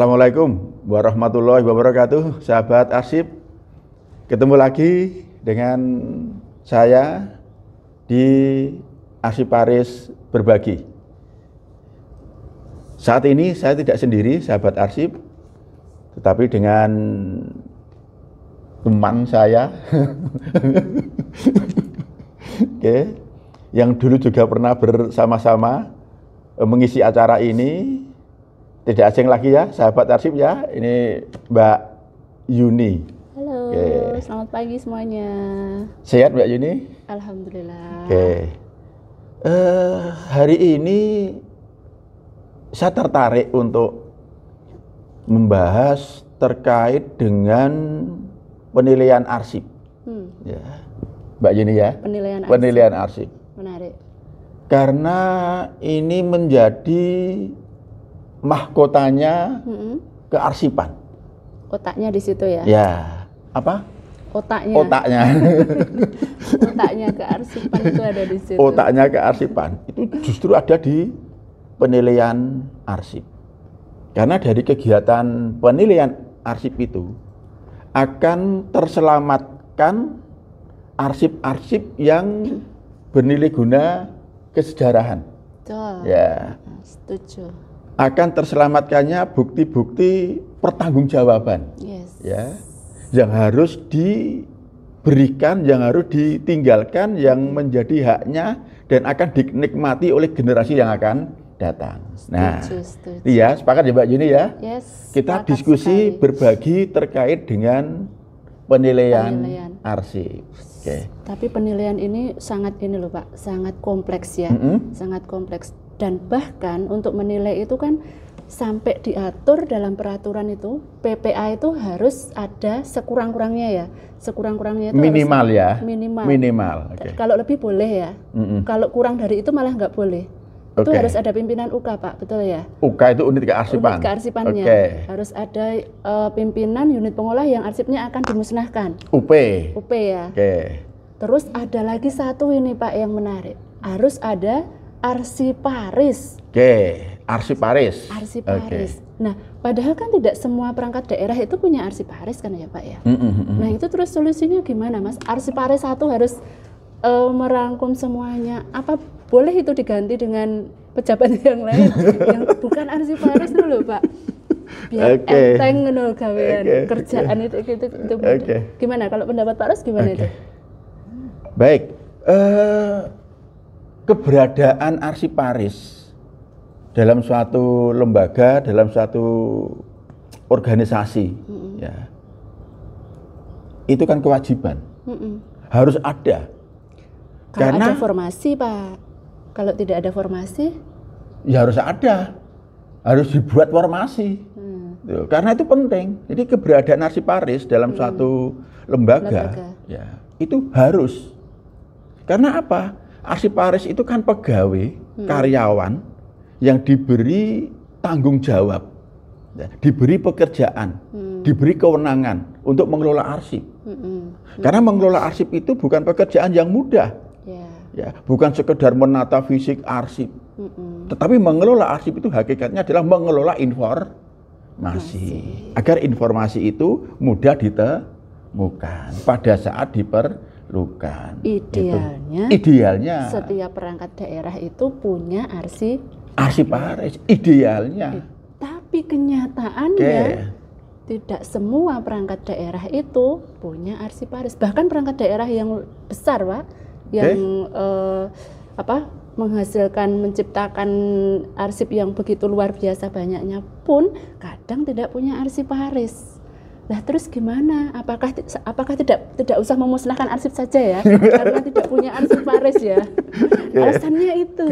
Assalamualaikum warahmatullahi wabarakatuh, sahabat arsip. Ketemu lagi dengan saya di Arsiparis Berbagi. Saat ini saya tidak sendiri, sahabat arsip, tetapi dengan teman saya Oke, yang dulu juga pernah bersama-sama mengisi acara ini. Tidak asing lagi ya, sahabat arsip ya. Ini Mbak Yuni. Halo, selamat pagi semuanya. Sehat Mbak Yuni? Alhamdulillah. Hari ini saya tertarik untuk membahas terkait dengan penilaian arsip. Ya. Mbak Yuni ya? Penilaian arsip. Menarik. Karena ini menjadi mahkotanya kearsipan. Otaknya di situ ya? Ya, apa? Otaknya. Otaknya kearsipan itu ada di situ. Otaknya kearsipan itu justru ada di penilaian arsip. Karena dari kegiatan penilaian arsip itu akan terselamatkan arsip-arsip yang bernilai guna kesejarahan. Betul. Ya. Setuju. Akan terselamatkannya bukti-bukti pertanggungjawaban, ya, yang harus diberikan, yang harus ditinggalkan, yang menjadi haknya dan akan dinikmati oleh generasi yang akan datang. Setuju. Iya, sepakat ya Mbak Yuni ya? Yes. Kita diskusi berbagi terkait dengan penilaian arsip. Okay. Tapi penilaian ini sangat loh Pak, sangat kompleks ya, sangat kompleks. Dan bahkan untuk menilai itu kan sampai diatur dalam peraturan itu, PPA itu harus ada sekurang-kurangnya ya. Sekurang-kurangnya itu minimal harus, ya? Minimal. Okay. Kalau lebih boleh ya. Kalau kurang dari itu malah nggak boleh. Itu harus ada pimpinan UK Pak, betul ya? UK itu unit kearsipan? Unit kearsipannya. Harus ada pimpinan unit pengolah yang arsipnya akan dimusnahkan. UP ya. Terus ada lagi satu ini Pak yang menarik. Harus ada Arsiparis. Arsiparis. Nah, padahal kan tidak semua perangkat daerah itu punya Arsiparis kan ya Pak ya. Nah, itu terus solusinya gimana Mas? Arsiparis satu harus merangkum semuanya. Apa boleh itu diganti dengan pejabat yang lain yang bukan Arsiparis dulu Pak? Biar enteng ngono gawean kerjaan itu. Gimana kalau pendapat Pak Ros gimana itu? Baik. Keberadaan Arsiparis dalam suatu lembaga, dalam suatu organisasi, ya, itu kan kewajiban, harus ada. Karena ada formasi Pak, kalau tidak ada formasi, ya harus ada, harus dibuat formasi, karena itu penting. Jadi keberadaan Arsiparis dalam suatu lembaga, ya, itu harus. Karena apa? Arsiparis itu kan pegawai, karyawan yang diberi tanggung jawab, diberi pekerjaan, diberi kewenangan untuk mengelola arsip. Karena mengelola arsip itu bukan pekerjaan yang mudah, ya, bukan sekedar menata fisik arsip, tetapi mengelola arsip itu hakikatnya adalah mengelola informasi, agar informasi itu mudah ditemukan pada saat diperlukan. Idealnya setiap perangkat daerah itu punya Arsiparis idealnya. Tapi kenyataannya tidak semua perangkat daerah itu punya Arsiparis. Bahkan perangkat daerah yang besar Pak, yang menghasilkan, menciptakan arsip yang begitu luar biasa banyaknya pun kadang tidak punya Arsiparis. Nah terus gimana? Apakah tidak usah memusnahkan arsip saja ya? Karena tidak punya Arsiparis ya? Alasannya itu.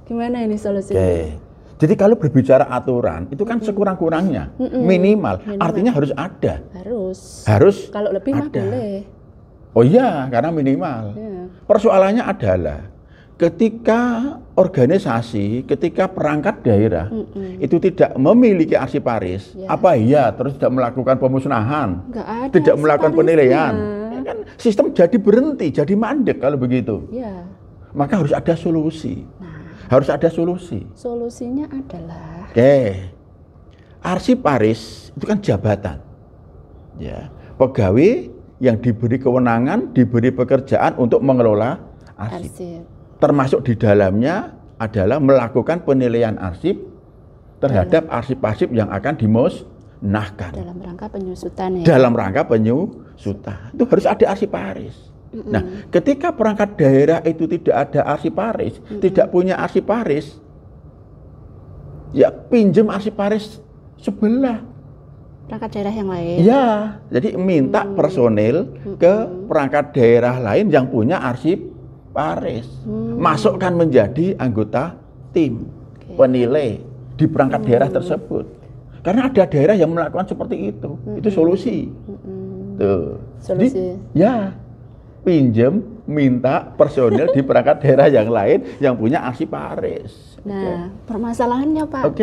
Gimana ini solusinya? Jadi kalau berbicara aturan itu kan sekurang-kurangnya minimal. Artinya harus ada. Harus. Kalau lebih mah boleh. Oh iya, karena minimal. Persoalannya adalah ketika organisasi, ketika perangkat daerah itu tidak memiliki Arsiparis, apa iya terus tidak melakukan pemusnahan, tidak melakukan penilaian, kan sistem jadi berhenti, jadi mandek kalau begitu. Maka harus ada solusi. Harus ada solusi. Solusinya adalah arsiparis itu kan jabatan. Ya, pegawai yang diberi kewenangan, diberi pekerjaan untuk mengelola arsip. Termasuk di dalamnya adalah melakukan penilaian arsip terhadap arsip-arsip yang akan dimusnahkan. Dalam rangka penyusutan ya. Dalam rangka penyusutan. Itu harus ada arsiparis. Nah, ketika perangkat daerah itu tidak ada arsiparis, tidak punya arsiparis, ya pinjem arsiparis sebelah. Perangkat daerah yang lain. Ya, jadi minta personil ke perangkat daerah lain yang punya arsiparis. Masukkan menjadi anggota tim penilai di perangkat daerah tersebut. Karena ada daerah yang melakukan seperti itu. Itu solusi. Tuh. Solusi. Ya, pinjem minta personil di perangkat daerah yang lain yang punya arsiparis. Nah, permasalahannya Pak.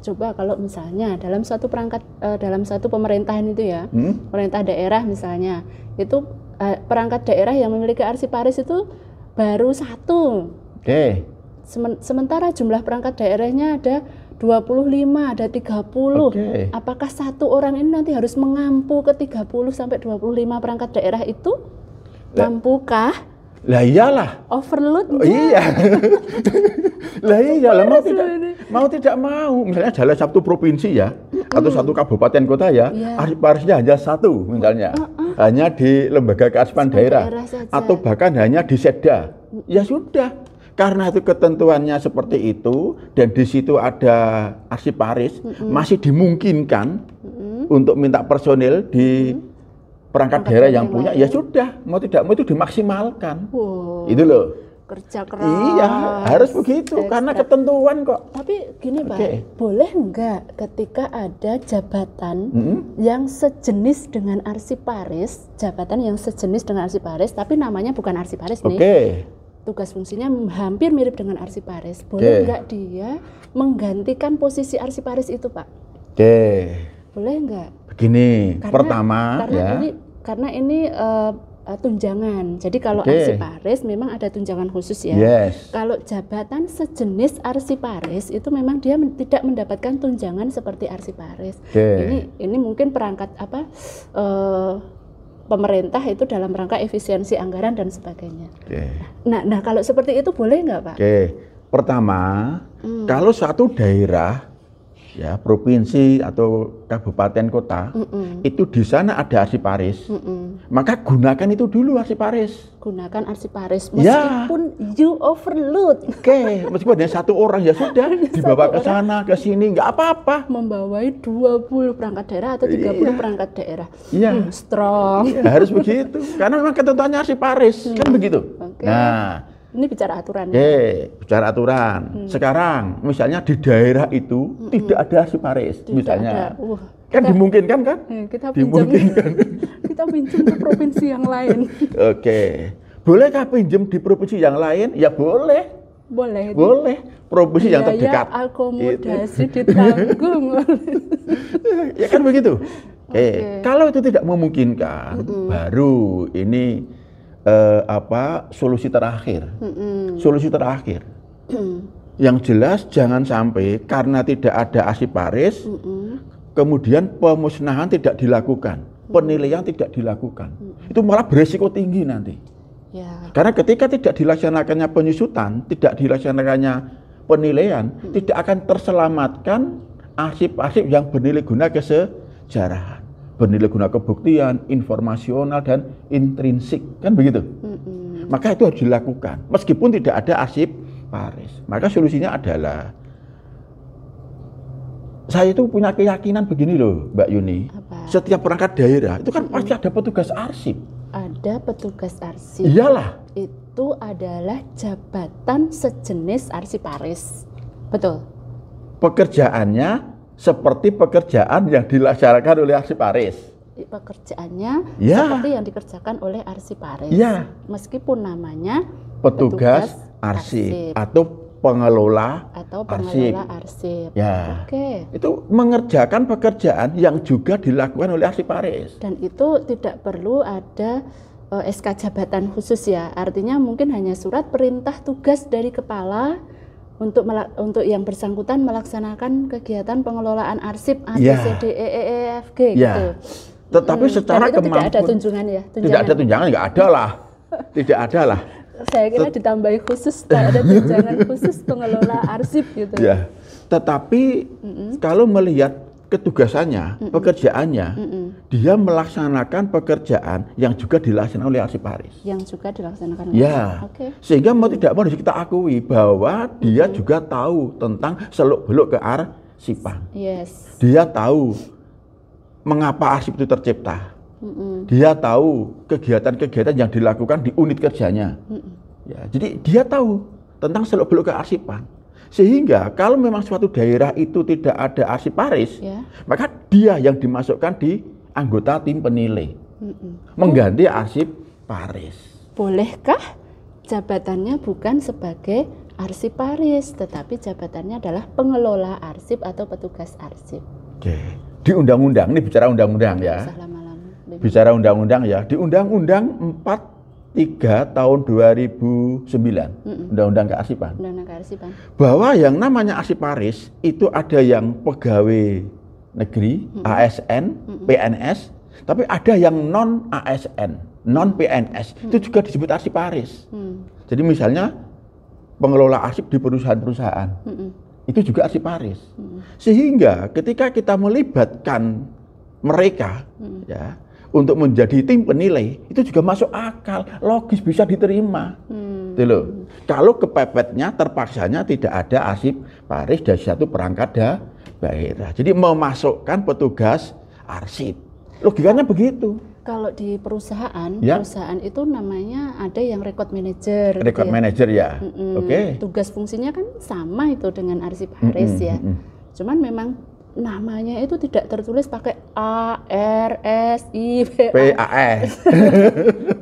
Coba kalau misalnya dalam satu perangkat, dalam satu pemerintahan itu ya, pemerintah daerah misalnya, itu perangkat daerah yang memiliki arsiparis itu baru satu. Sementara jumlah perangkat daerahnya ada 25, ada 30. Apakah satu orang ini nanti harus mengampu ke 30 sampai 25 perangkat daerah itu? Mampukah? Lah iyalah. Overload? Iya. Lah iyalah, mau tidak mau. Misalnya dalam satu provinsi ya, atau satu kabupaten kota ya, arsiparisnya hanya satu misalnya. Hanya di lembaga kearsipan daerah atau bahkan hanya di Setda. Ya sudah. Karena itu ketentuannya seperti itu dan di situ ada arsiparis, masih dimungkinkan untuk minta personil di perangkat daerah yang punya, ya sudah, mau tidak mau itu dimaksimalkan. Itu loh. Kerja keras. Iya, harus begitu karena ketentuan kok. Tapi gini Pak, boleh enggak ketika ada jabatan yang sejenis dengan arsiparis, jabatan yang sejenis dengan arsiparis, tapi namanya bukan arsiparis nih. Tugas fungsinya hampir mirip dengan arsiparis. Boleh enggak dia menggantikan posisi arsiparis itu, Pak? Boleh enggak? Begini, pertama karena ini tunjangan. Jadi kalau arsiparis memang ada tunjangan khusus ya. Kalau jabatan sejenis arsiparis itu memang dia tidak mendapatkan tunjangan seperti arsiparis. Ini mungkin perangkat pemerintah itu dalam rangka efisiensi anggaran dan sebagainya. Nah kalau seperti itu boleh nggak Pak? Pertama, kalau satu daerah ya provinsi atau kabupaten kota itu di sana ada arsiparis, maka gunakan itu dulu arsiparis. Gunakan arsiparis meskipun you overload. Meskipun hanya satu orang ya sudah dibawa ke sana ke sini nggak apa-apa. Membawai 20 perangkat daerah atau 30 perangkat daerah. Strong. Harus begitu karena memang ketentuannya arsiparis kan begitu. Nah. Ini bicara aturan. Bicara aturan. Sekarang misalnya di daerah itu tidak ada arsiparis, misalnya. Kan dimungkinkan kan? Kita dimungkinkan. Kita pinjam ke provinsi yang lain. Bolehkah pinjam di provinsi yang lain? Ya boleh. Boleh. Provinsi yang terdekat. Akomodasi ditanggung. Ya kan begitu. Kalau itu tidak memungkinkan, baru ini solusi terakhir. Solusi terakhir. Yang jelas jangan sampai karena tidak ada arsiparis kemudian pemusnahan tidak dilakukan, penilaian tidak dilakukan. Itu malah beresiko tinggi nanti. Karena ketika tidak dilaksanakannya penyusutan, tidak dilaksanakannya penilaian, tidak akan terselamatkan arsip-arsip yang bernilai guna kesejarahan, bernilai guna kebuktian, informasional dan intrinsik, kan begitu. Maka itu harus dilakukan, meskipun tidak ada arsiparis. Maka solusinya adalah, saya itu punya keyakinan begini loh, Mbak Yuni. Setiap perangkat daerah itu kan pasti ada petugas arsip. Ada petugas arsip. Iyalah. Itu adalah jabatan sejenis arsiparis. Betul. Pekerjaannya seperti pekerjaan yang dilaksanakan oleh arsiparis. Pekerjaannya seperti yang dikerjakan oleh arsiparis. Meskipun namanya petugas arsip atau pengelola arsip. Itu mengerjakan pekerjaan yang juga dilakukan oleh arsiparis. Dan itu tidak perlu ada SK jabatan khusus ya. Artinya mungkin hanya surat perintah tugas dari kepala untuk yang bersangkutan melaksanakan kegiatan pengelolaan arsip A, B, Ya. C, D, E, F, G Ya. gitu. Tetapi secara Dan itu kemampuan tidak ada tunjangan ya? tidak ada tunjangan, nggak ada lah. Tidak ada lah. Saya kira ditambahi khusus, tak ada tunjangan khusus pengelola arsip gitu. Ya. Tetapi kalau melihat ketugasannya, pekerjaannya, dia melaksanakan pekerjaan yang juga dilaksanakan oleh arsiparis. Yang juga dilaksanakan oleh Ya, Oke. sehingga mau tidak mau harus kita akui bahwa dia juga tahu tentang seluk-beluk kearsipan. Yes. Dia tahu mengapa arsip itu tercipta. Dia tahu kegiatan-kegiatan yang dilakukan di unit kerjanya. Ya, jadi dia tahu tentang seluk-beluk kearsipan. Sehingga kalau memang suatu daerah itu tidak ada arsiparis, Ya. maka dia yang dimasukkan di anggota tim penilai, mengganti arsiparis. Bolehkah jabatannya bukan sebagai arsiparis, tetapi jabatannya adalah pengelola arsip atau petugas arsip? Oke. Di undang-undang, ini bicara undang-undang ya. Usah lama-lama. Bicara undang-undang ya, di Undang-Undang 43 tahun 2009, Undang-Undang Kearsipan, Undang-undang kearsipan. bahwa yang namanya arsiparis itu ada yang pegawai negeri, ASN, PNS, tapi ada yang non ASN, non PNS, itu juga disebut arsiparis. Jadi misalnya pengelola arsip di perusahaan-perusahaan, itu juga arsiparis. Sehingga ketika kita melibatkan mereka ya untuk menjadi tim penilai, itu juga masuk akal, logis, bisa diterima. Gitu loh. Kalau kepepetnya, terpaksanya tidak ada arsiparis dari satu perangkat daerah. Jadi memasukkan petugas arsip. Logikanya begitu. Kalau di perusahaan, Ya. perusahaan itu namanya ada yang record manager. Record gitu ya. manager ya. Oke. Tugas fungsinya kan sama itu dengan arsiparis ya. Cuman memang namanya itu tidak tertulis pakai A, R, S, I, P, A. PAS.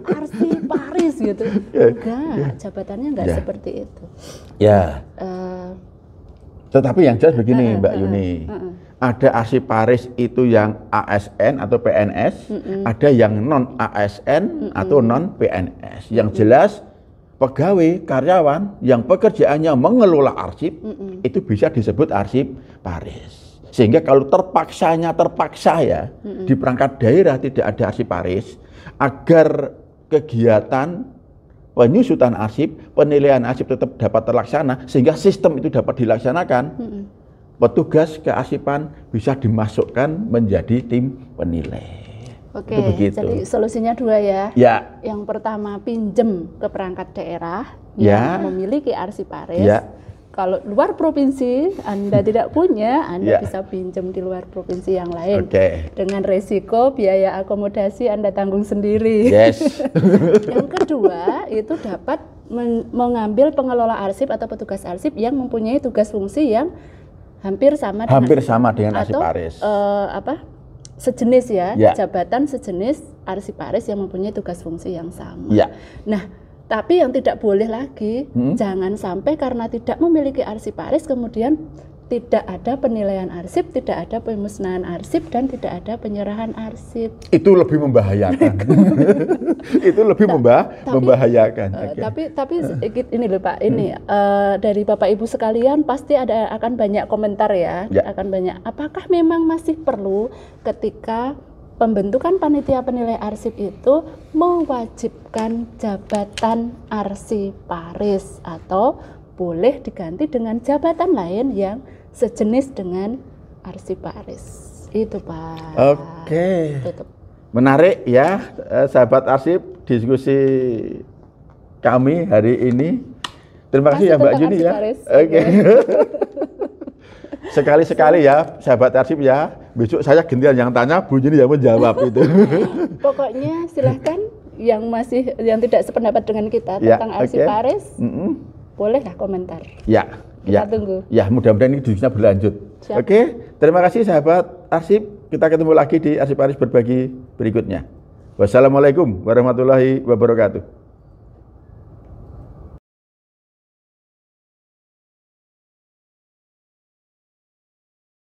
Arsiparis gitu. Enggak, jabatannya enggak Ya. seperti itu. Ya. Eh, Tetapi yang jelas begini Mbak Yuni. Ada arsiparis itu yang ASN atau PNS, ada yang non ASN atau non PNS. Yang jelas pegawai karyawan yang pekerjaannya mengelola arsip itu bisa disebut arsiparis. Sehingga kalau terpaksa ya di perangkat daerah tidak ada arsiparis, agar kegiatan penyusutan arsip, penilaian arsip tetap dapat terlaksana, sehingga sistem itu dapat dilaksanakan, petugas kearsipan bisa dimasukkan menjadi tim penilai. Oke, Itu begitu. jadi solusinya dua ya. Ya, Yang pertama pinjem ke perangkat daerah Ya. yang memiliki arsiparis. Ya. Kalau luar provinsi Anda tidak punya, Anda Ya. bisa pinjam di luar provinsi yang lain. oke. Dengan resiko biaya akomodasi Anda tanggung sendiri. Yes. Yang kedua itu dapat mengambil pengelola arsip atau petugas arsip yang mempunyai tugas fungsi yang hampir sama dengan Hampir sama dengan atau arsiparis. sejenis ya, Ya. jabatan sejenis arsiparis yang mempunyai tugas fungsi yang sama. Ya. Nah, tapi yang tidak boleh lagi, jangan sampai karena tidak memiliki arsiparis kemudian tidak ada penilaian arsip, tidak ada pemusnahan arsip, dan tidak ada penyerahan arsip. Itu lebih membahayakan. Itu lebih membahayakan. Oke. Tapi ini loh Pak, ini dari Bapak Ibu sekalian pasti akan banyak komentar ya, Ya. akan banyak. Apakah memang masih perlu ketika pembentukan panitia penilai arsip itu mewajibkan jabatan arsiparis atau boleh diganti dengan jabatan lain yang sejenis dengan arsiparis? Itu Pak. Oke. Tutup. Menarik ya, sahabat arsip, diskusi kami hari ini. Terima kasih ya Mbak tentang Yuni ya. arsiparis. Oke. Sekali-sekali ya, sahabat arsip ya. Besok saya gantian yang tanya, Bu Yuni yang menjawab itu. Pokoknya silahkan yang tidak sependapat dengan kita Ya, tentang oke. arsiparis, bolehlah komentar. Ya, Kita tunggu. Ya, mudah-mudahan ini diskusinya berlanjut. Siap. Oke, terima kasih sahabat arsip. Kita ketemu lagi di Arsiparis Berbagi berikutnya. Wassalamualaikum warahmatullahi wabarakatuh.